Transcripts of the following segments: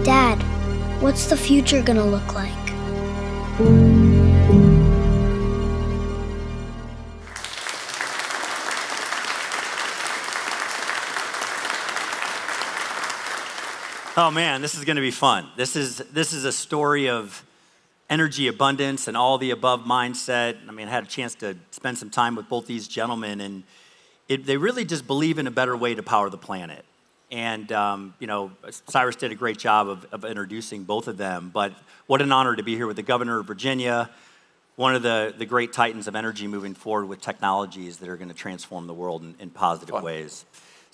Dad, what's the future gonna look like? Oh man, this is going to be fun. This is a story of energy abundance and all the above mindset. I mean, I had a chance to spend some time with both these gentlemen, and they really just believe in a better way to power the planet. And Cyrus did a great job of introducing both of them. But what an honor to be here with the governor of Virginia, one of the great titans of energy moving forward with technologies that are going to transform the world in positive ways.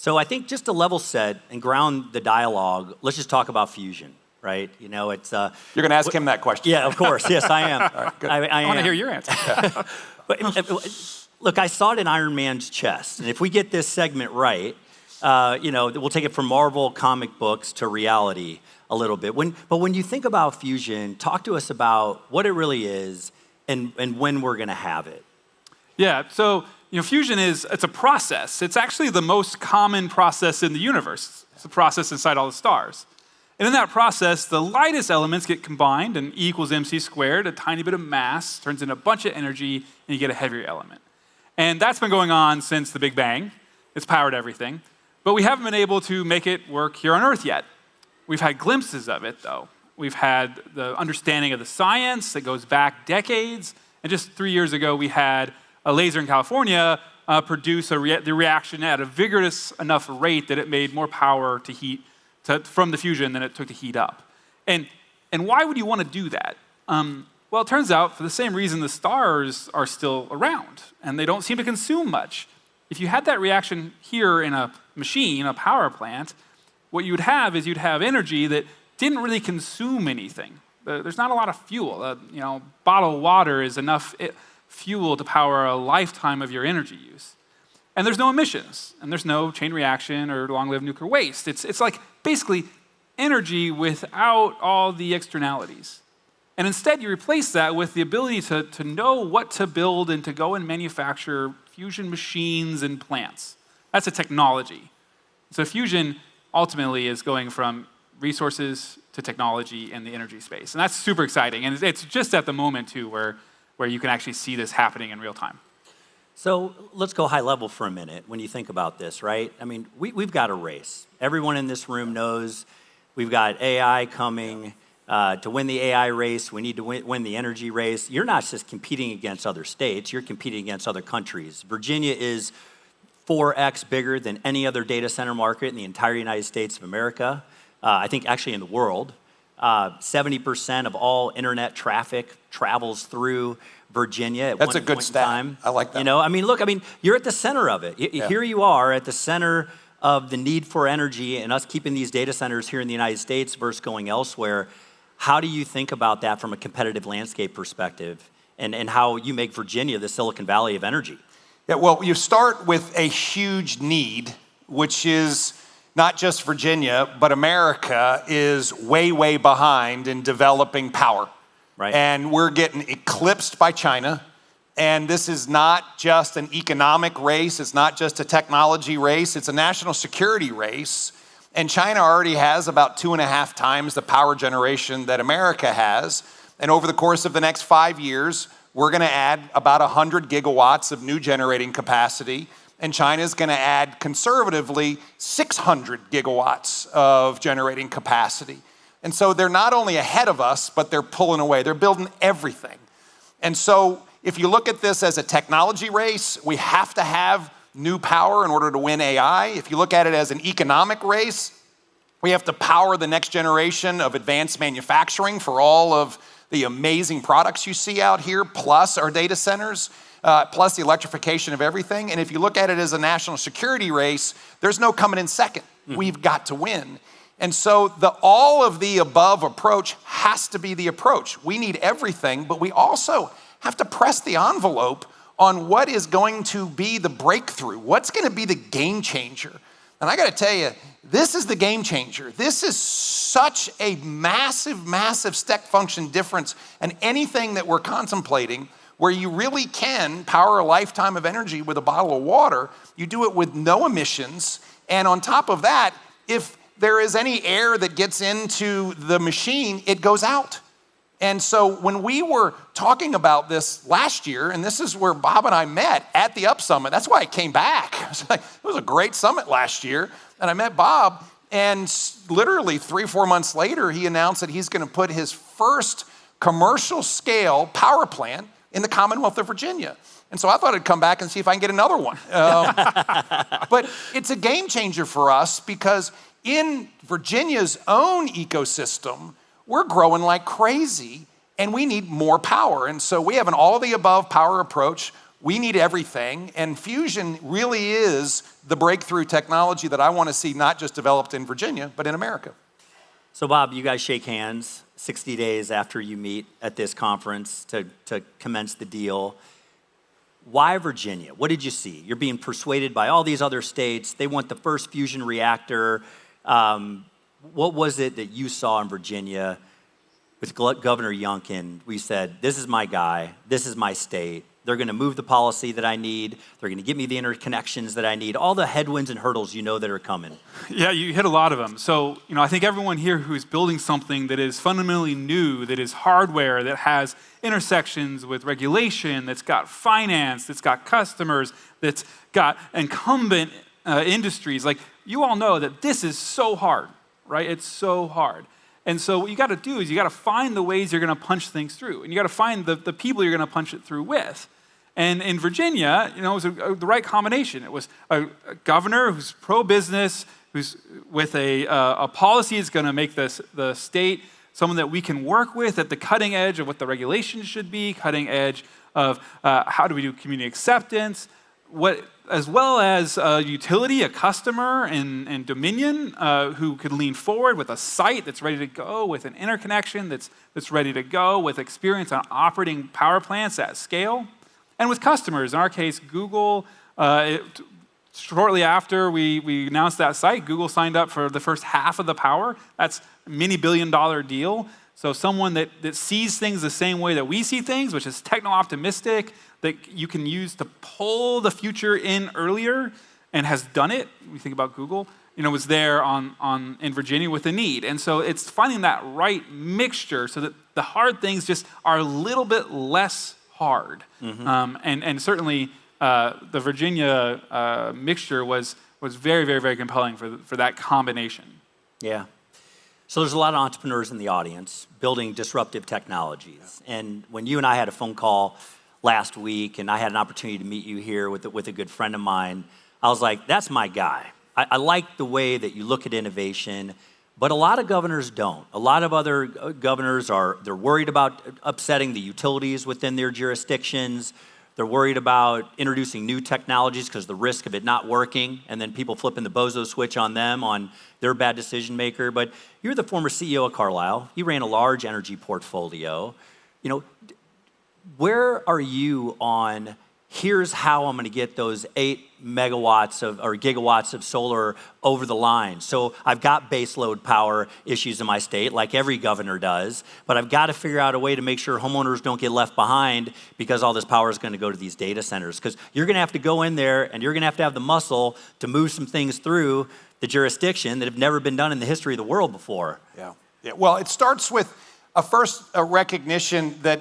So I think just to level set and ground the dialogue, let's just talk about fusion, right? You know, it's... You're going to ask him that question. Yeah, of course. Yes, I am. All right, good. I want to hear your answer. Look, I saw it in Iron Man's chest. And if we get this segment right, we'll take it from Marvel comic books to reality a little bit. But when you think about fusion, talk to us about what it really is and when we're going to have it. Yeah, so... fusion it's a process. It's actually the most common process in the universe. It's a process inside all the stars. And in that process, the lightest elements get combined, and E equals mc squared, a tiny bit of mass, turns into a bunch of energy, and you get a heavier element. And that's been going on since the Big Bang. It's powered everything. But we haven't been able to make it work here on Earth yet. We've had glimpses of it, though. We've had the understanding of the science that goes back decades. And just 3 years ago, we had a laser in California produce the reaction at a vigorous enough rate that it made more power to heat from the fusion than it took to heat up. And why would you want to do that? Well, it turns out for the same reason the stars are still around, and they don't seem to consume much. If you had that reaction here in a machine, a power plant, what you would have is you'd have energy that didn't really consume anything. There's not a lot of fuel. A bottle of water is enough fuel to power a lifetime of your energy use. And there's no emissions, and there's no chain reaction or long-lived nuclear waste. It's like basically energy without all the externalities. And instead, you replace that with the ability to know what to build and to go and manufacture fusion machines and plants. That's a technology. So fusion ultimately is going from resources to technology in the energy space. And that's super exciting. And it's just at the moment, too, where you can actually see this happening in real time. So let's go high level for a minute when you think about this, right? I mean, we've got a race. Everyone in this room knows we've got AI coming. To win the AI race, we need to win the energy race. You're not just competing against other states, you're competing against other countries. Virginia is 4x bigger than any other data center market in the entire United States of America. I think actually in the world. 70% of all internet traffic travels through Virginia at That's one a good point stat. in time. I like that. You're at the center of it. Here you are at the center of the need for energy and us keeping these data centers here in the United States versus going elsewhere. How do you think about that from a competitive landscape perspective and how you make Virginia the Silicon Valley of energy? Yeah, well, you start with a huge need, which is not just Virginia, but America is way, way behind in developing power. Right. And we're getting eclipsed by China. And this is not just an economic race. It's not just a technology race. It's a national security race. And China already has about 2.5 times the power generation that America has. And over the course of the next 5 years, we're going to add about 100 gigawatts of new generating capacity. And China is going to add conservatively 600 gigawatts of generating capacity. And so they're not only ahead of us, but they're pulling away. They're building everything. And so if you look at this as a technology race, we have to have new power in order to win AI. If you look at it as an economic race, we have to power the next generation of advanced manufacturing for all of the amazing products you see out here, plus our data centers. Plus the electrification of everything. And if you look at it as a national security race, there's no coming in second. We've got to win. And so the all of the above approach has to be the approach. We need everything, but we also have to press the envelope on what is going to be the breakthrough. What's going to be the game changer? And I got to tell you, this is the game changer. This is such a massive, massive step function difference. And anything that we're contemplating where you really can power a lifetime of energy with a bottle of water, you do it with no emissions. And on top of that, if there is any air that gets into the machine, it goes out. And so when we were talking about this last year, and this is where Bob and I met at the UP.Summit, that's why I came back. It was a great summit last year, and I met Bob, and literally 3 or 4 months later, he announced that he's gonna put his first commercial scale power plant in the Commonwealth of Virginia. And so I thought I'd come back and see if I can get another one. But it's a game changer for us because in Virginia's own ecosystem, we're growing like crazy and we need more power. And so we have an all the above power approach. We need everything. And fusion really is the breakthrough technology that I want to see not just developed in Virginia, but in America. So Bob, you guys shake hands 60 days after you meet at this conference to commence the deal. Why Virginia? What did you see? You're being persuaded by all these other states. They want the first fusion reactor. What was it that you saw in Virginia with Governor Youngkin? We said, this is my guy. This is my state. They're going to move the policy that I need. They're going to give me the interconnections that I need. All the headwinds and hurdles that are coming. Yeah, you hit a lot of them. So, I think everyone here who's building something that is fundamentally new, that is hardware, that has intersections with regulation, that's got finance, that's got customers, that's got incumbent industries, like you all know that this is so hard, right? It's so hard. And so what you got to do is you got to find the ways you're going to punch things through. And you got to find the people you're going to punch it through with. And in Virginia, it was the right combination. It was a governor who's pro-business, who's with a policy that's going to make the state someone that we can work with at the cutting edge of what the regulations should be, cutting edge of how do we do community acceptance, as well as a utility, a customer, and Dominion who could lean forward with a site that's ready to go, with an interconnection that's ready to go, with experience on operating power plants at scale, and with customers. In our case, Google. Shortly after we announced that site, Google signed up for the first half of the power. That's a mini-billion-dollar deal. So someone that sees things the same way that we see things, which is techno-optimistic, that you can use to pull the future in earlier and has done it. We think about Google, was there in Virginia with a need. And so it's finding that right mixture so that the hard things just are a little bit less hard. Mm-hmm. And certainly the Virginia mixture was very, very, very compelling for that combination. Yeah. So there's a lot of entrepreneurs in the audience building disruptive technologies. And when you and I had a phone call last week and I had an opportunity to meet you here with a good friend of mine, I was like, that's my guy. I like the way that you look at innovation, but a lot of governors don't. A lot of other governors they're worried about upsetting the utilities within their jurisdictions. They're worried about introducing new technologies because the risk of it not working, and then people flipping the bozo switch on them, on their bad decision maker. But you're the former CEO of Carlyle. You ran a large energy portfolio. Where are you on, here's how I'm going to get those 8 megawatts or gigawatts of solar over the line. So I've got baseload power issues in my state, like every governor does, but I've got to figure out a way to make sure homeowners don't get left behind because all this power is going to go to these data centers. Because you're going to have to go in there and you're going to have the muscle to move some things through the jurisdiction that have never been done in the history of the world before. Yeah. Well, it starts with a recognition that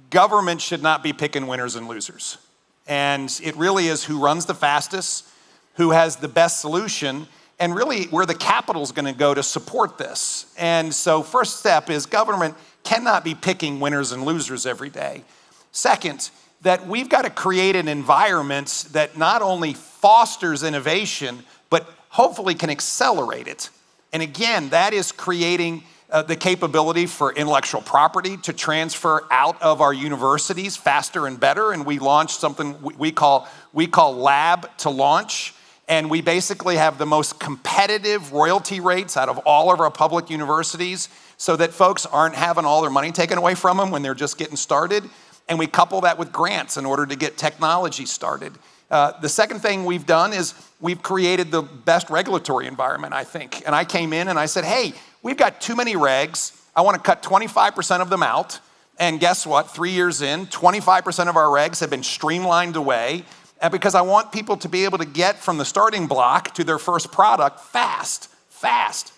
government should not be picking winners and losers. And it really is who runs the fastest, who has the best solution, and really where the capital is going to go to support this. And so first step is government cannot be picking winners and losers every day. Second, that we've got to create an environment that not only fosters innovation, but hopefully can accelerate it. And again, that is creating the capability for intellectual property to transfer out of our universities faster and better. And we launched something we call Lab to Launch. And we basically have the most competitive royalty rates out of all of our public universities so that folks aren't having all their money taken away from them when they're just getting started. And we couple that with grants in order to get technology started. The second thing we've done is we've created the best regulatory environment, I think. And I came in and I said, hey, we've got too many regs. I want to cut 25% of them out. And guess what? 3 years in, 25% of our regs have been streamlined away because I want people to be able to get from the starting block to their first product fast.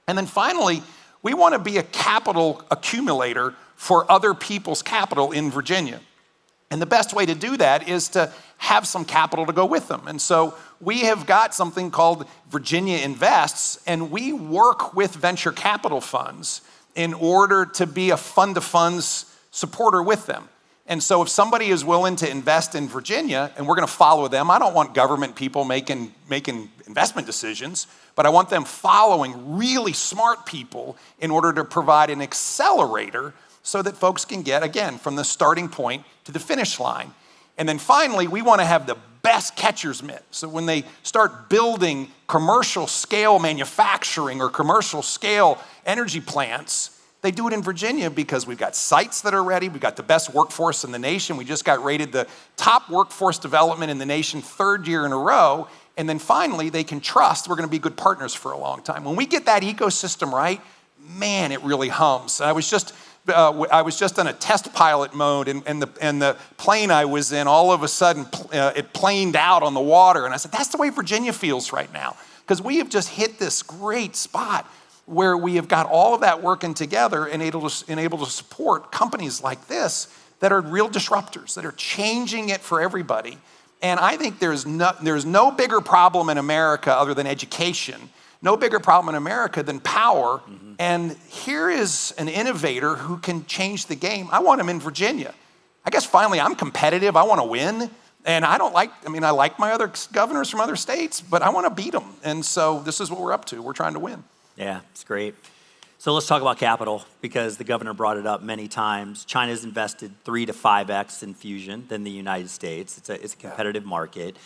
And then finally, we want to be a capital accumulator for other people's capital in Virginia. And the best way to do that is to have some capital to go with them. And so we have got something called Virginia Invests, and we work with venture capital funds in order to be a fund-to-funds supporter with them. And so if somebody is willing to invest in Virginia, and we're going to follow them, I don't want government people making investment decisions, but I want them following really smart people in order to provide an accelerator so that folks can get, again, from the starting point to the finish line. And then finally, we want to have the best catcher's mitt. So when they start building commercial scale manufacturing or commercial scale energy plants, they do it in Virginia because we've got sites that are ready. We've got the best workforce in the nation. We just got rated the top workforce development in the nation 3rd year in a row. And then finally, they can trust we're going to be good partners for a long time. When we get that ecosystem right, man, it really hums. I was just in a test pilot mode, and the plane I was in, all of a sudden, it planed out on the water. And I said, that's the way Virginia feels right now, because we have just hit this great spot where we have got all of that working together and able to support companies like this that are real disruptors, that are changing it for everybody. And I think there's no bigger problem in America other than education, no bigger problem in America than power. Mm-hmm. And here is an innovator who can change the game. I want him in Virginia. I guess finally I'm competitive. I want to win. And I like my other governors from other states, but I want to beat them. And so this is what we're up to. We're trying to win. Yeah, it's great. So let's talk about capital, because the governor brought it up many times. China's invested 3 to 5x in fusion than the United States. It's a competitive market. And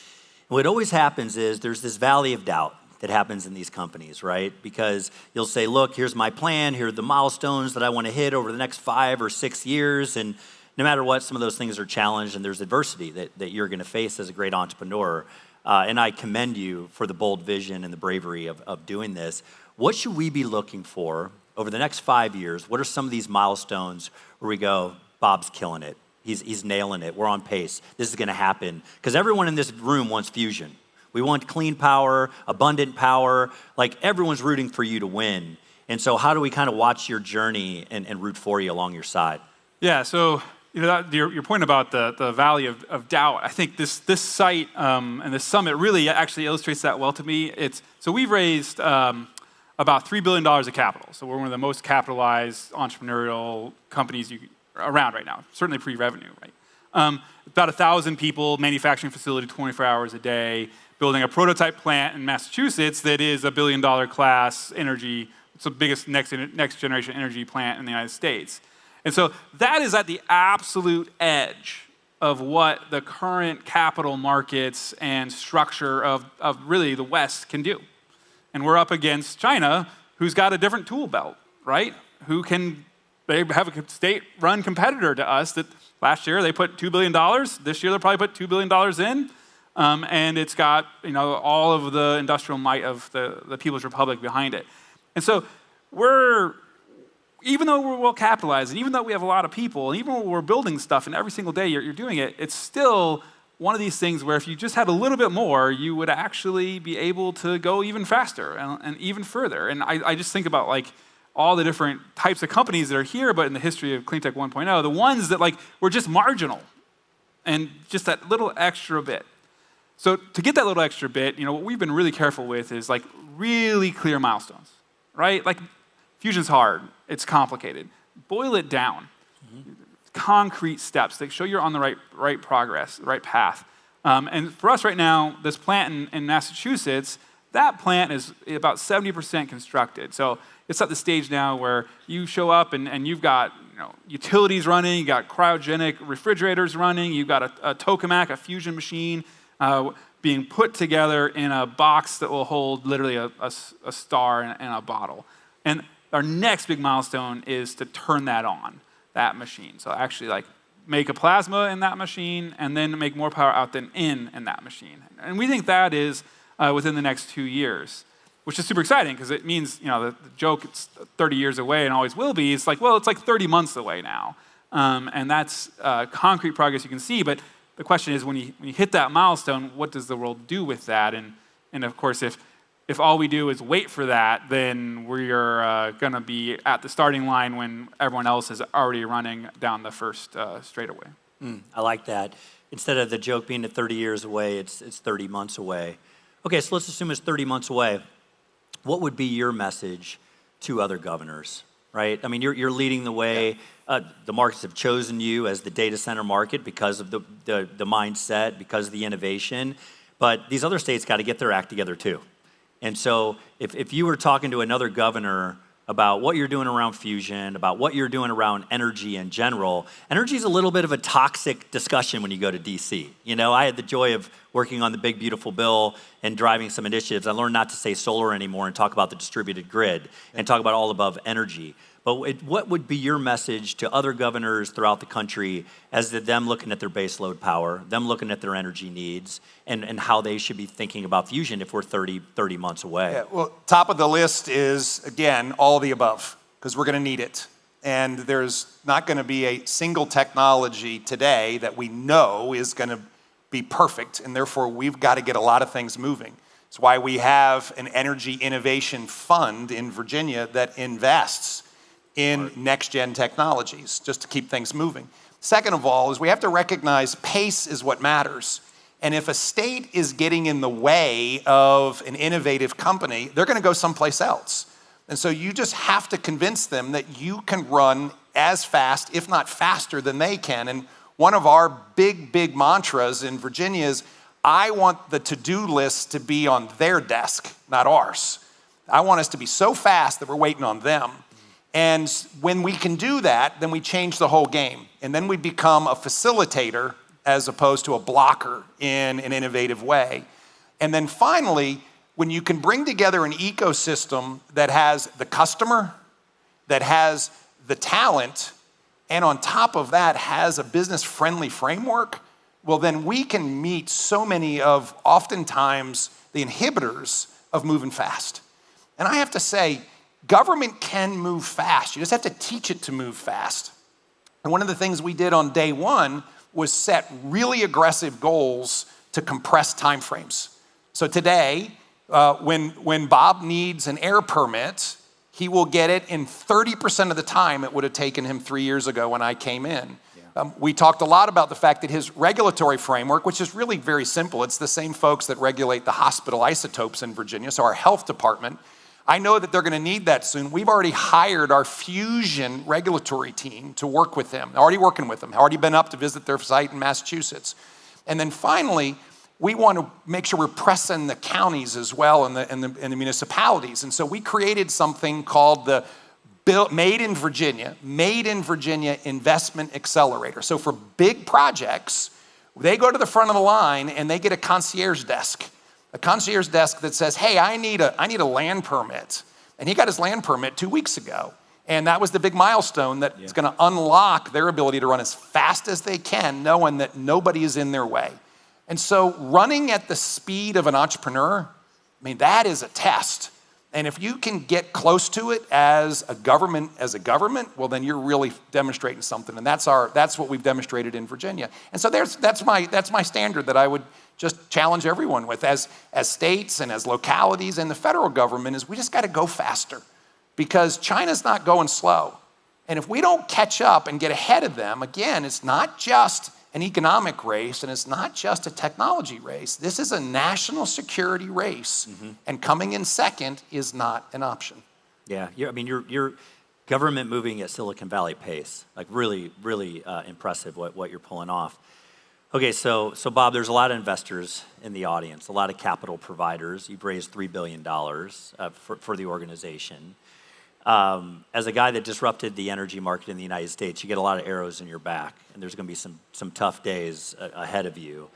what always happens is there's this valley of doubt that happens in these companies, right? Because you'll say, look, here's my plan. Here are the milestones that I want to hit over the next 5 or 6 years. And no matter what, some of those things are challenged, and there's adversity that you're going to face as a great entrepreneur. And I commend you for the bold vision and the bravery of doing this. What should we be looking for over the next 5 years? What are some of these milestones where we go, Bob's killing it. He's nailing it. We're on pace. This is going to happen. Because everyone in this room wants fusion. We want clean power, abundant power. Like, everyone's rooting for you to win. And so how do we kind of watch your journey and root for you along your side? Yeah, so your point about the valley of doubt, I think this site and this summit really actually illustrates that well to me. So we've raised about $3 billion of capital. So we're one of the most capitalized entrepreneurial companies around right now, certainly pre-revenue, right? About 1,000 people, manufacturing facility 24 hours a day, building a prototype plant in Massachusetts that is a $1 billion class energy. It's the biggest next generation energy plant in the United States. And so that is at the absolute edge of what the current capital markets and structure of really the West can do. And we're up against China, who's got a different tool belt, right? They have a state-run competitor to us that last year they put $2 billion. This year they'll probably put $2 billion in. And it's got all of the industrial might of the People's Republic behind it. And so even though we're well capitalized, and even though we have a lot of people, and even when we're building stuff and every single day you're doing it, it's still one of these things where if you just had a little bit more, you would actually be able to go even faster and even further. And I just think about like all the different types of companies that are here, but in the history of Cleantech 1.0, the ones that like were just marginal and just that little extra bit. So to get that little extra bit, what we've been really careful with is like really clear milestones, right? Like fusion's hard, it's complicated. Boil it down. Mm-hmm. Concrete steps that show you're on the right progress, the right path. And for us right now, this plant in Massachusetts, that plant is about 70% constructed. So it's at the stage now where you show up and you've got utilities running, you got cryogenic refrigerators running, you've got a tokamak, a fusion machine being put together in a box that will hold literally a star in a bottle. And our next big milestone is to turn that on, that machine. So actually like make a plasma in that machine and then make more power out than in that machine. And we think that is within the next 2 years, which is super exciting because it means, the joke, it's 30 years away and always will be. It's like, well, it's like 30 months away now. And that's concrete progress you can see. But the question is when you hit that milestone, what does the world do with that? And of course, if if all we do is wait for that, then we're going to be at the starting line when everyone else is already running down the first straightaway. I like that. Instead of the joke being at 30 years away, it's 30 months away. Okay, so let's assume it's 30 months away. What would be your message to other governors, right? I mean, you're leading the way. The markets have chosen you as the data center market because of the mindset, because of the innovation. But these other states got to get their act together too. And so if you were talking to another governor about what you're doing around fusion, about what you're doing around energy in general, energy is a little bit of a toxic discussion when you go to DC. You know, I had the joy of working on the big, beautiful bill and driving some initiatives. I learned not to say solar anymore and talk about the distributed grid and talk about all above energy. But what would be your message to other governors throughout the country as to them looking at their baseload power, them looking at their energy needs, and how they should be thinking about fusion if we're 30 months away? Yeah, well, top of the list is, again, all the above, because we're going to need it. And there's not going to be a single technology today that we know is going to be perfect, and therefore we've got to get a lot of things moving. It's why we have an energy innovation fund in Virginia that invests in next-gen technologies, just to keep things moving. Second of all, is we have to recognize pace is what matters. And if a state is getting in the way of an innovative company, they're gonna go someplace else. And so you just have to convince them that you can run as fast, if not faster than they can. And one of our big mantras in Virginia is, I want the to-do list to be on their desk, not ours. I want us to be so fast that we're waiting on them. And when we can do that, then we change the whole game. And then we become a facilitator as opposed to a blocker in an innovative way. And then finally, when you can bring together an ecosystem that has the customer, that has the talent, and on top of that has a business-friendly framework, well, then we can meet so many of, oftentimes, the inhibitors of moving fast. And I have to say, government can move fast. You just have to teach it to move fast. And one of the things we did on day one was set really aggressive goals to compress timeframes. So today, when Bob needs an air permit, he will get it in 30% of the time it would have taken him 3 years ago when I came in. We talked a lot about the fact that his regulatory framework, which is really very simple, it's the same folks that regulate the hospital isotopes in Virginia, so our health department, I know that they're going to need that soon. We've already hired our fusion regulatory team to work with them. Already working with them. Already been up to visit their site in Massachusetts. And then finally, we want to make sure we're pressing the counties as well and the municipalities. And so we created something called the Made in Virginia Investment Accelerator. So for big projects, they go to the front of the line and they get a concierge desk. A concierge desk that says, hey, I need a land permit. And he got his land permit 2 weeks ago. And that was the big milestone that is gonna unlock their ability to run as fast as they can, knowing that nobody is in their way. And so running at the speed of an entrepreneur, I mean, that is a test. And if you can get close to it as a government, well, then you're really demonstrating something. And that's what we've demonstrated in Virginia. And so that's my standard that I would just challenge everyone with as states and as localities and the federal government is we just got to go faster because China's not going slow. And if we don't catch up and get ahead of them, again, it's not just an economic race and it's not just a technology race. This is a national security race, and coming in second is not an option. Yeah, you're government moving at Silicon Valley pace, like really impressive what you're pulling off. Okay, so Bob, there's a lot of investors in the audience, a lot of capital providers. You've raised $3 billion for the organization. As a guy that disrupted the energy market in the United States, you get a lot of arrows in your back, and there's going to be some tough days ahead of you.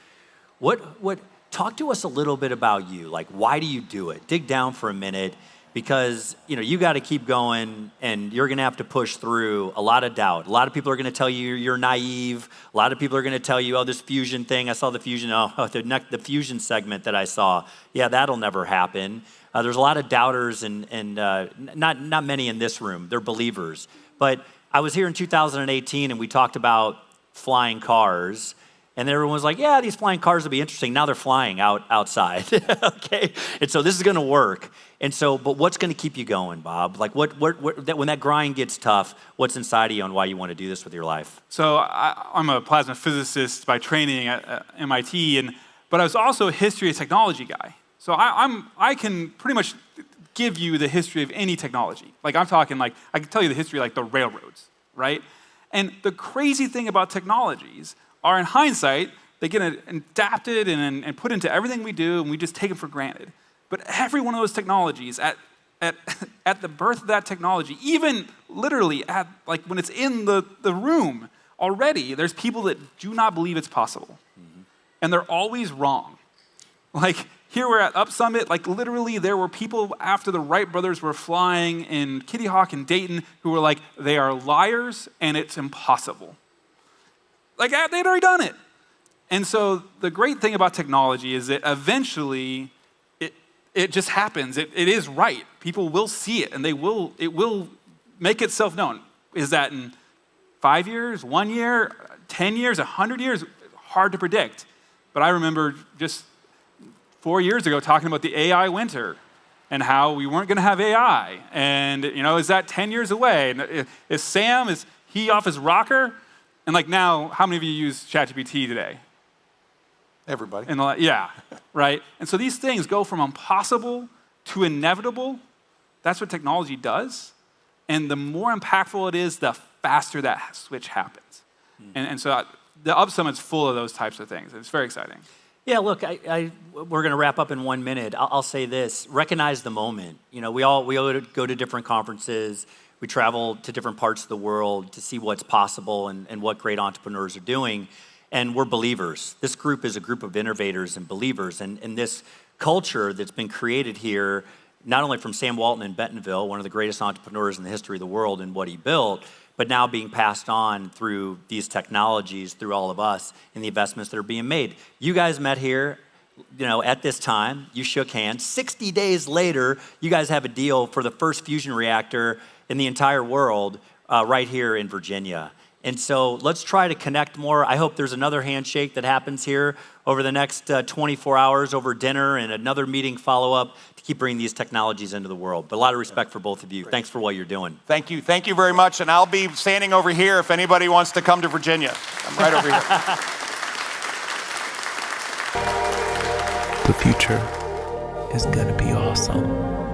Talk to us a little bit about you. Like, why do you do it? Dig down for a minute, because you got to keep going, and you're going to have to push through a lot of doubt. A lot of people are going to tell you you're naive. A lot of people are going to tell you, oh, this fusion thing. I saw the fusion. The fusion segment that I saw. Yeah, that'll never happen. There's a lot of doubters and not many in this room. They're believers. But I was here in 2018 and we talked about flying cars. And everyone was like, yeah, these flying cars will be interesting. Now they're flying outside, okay? And so this is gonna work. And so, but what's gonna keep you going, Bob? Like when that grind gets tough, what's inside of you and why you wanna do this with your life? So I'm a plasma physicist by training at MIT, but I was also a history of technology guy. So I can pretty much give you the history of any technology. Like I'm talking like, I can tell you the history like the railroads, right? And the crazy thing about technologies are in hindsight, they get adapted and put into everything we do, and we just take them for granted. But every one of those technologies, at the birth of that technology, even literally at like when it's in the room already, there's people that do not believe it's possible. Mm-hmm. And they're always wrong. Like here we're at UP.Summit, like literally there were people after the Wright brothers were flying in Kitty Hawk and Dayton who were like, they are liars and it's impossible. Like they'd already done it. And so the great thing about technology is that eventually it just happens. It is right. People will see it and it will make itself known. Is that in 5 years, 1 year, 10 years, 100 years? Hard to predict. But I remember just 4 years ago talking about the AI winter and how we weren't going to have AI. And, is that 10 years away? And is he off his rocker? And like now, how many of you use ChatGPT today? Everybody. Yeah, right? And so these things go from impossible to inevitable. That's what technology does. And the more impactful it is, the faster that switch happens. And so the UP.Summit's full of those types of things. It's very exciting. Yeah, look, we're going to wrap up in 1 minute. I'll say this: recognize the moment. We all go to different conferences. We travel to different parts of the world to see what's possible and what great entrepreneurs are doing. And we're believers. This group is a group of innovators and believers. And this culture that's been created here, not only from Sam Walton in Bentonville, one of the greatest entrepreneurs in the history of the world and what he built, but now being passed on through these technologies, through all of us, and the investments that are being made. You guys met here, at this time. You shook hands. 60 days later, you guys have a deal for the first fusion reactor in the entire world right here in Virginia. And so let's try to connect more. I hope there's another handshake that happens here over the next 24 hours over dinner and another meeting follow-up to keep bringing these technologies into the world. But a lot of respect for both of you. Thanks for what you're doing. Thank you. Thank you very much. And I'll be standing over here if anybody wants to come to Virginia. I'm right over here. The future is going to be awesome.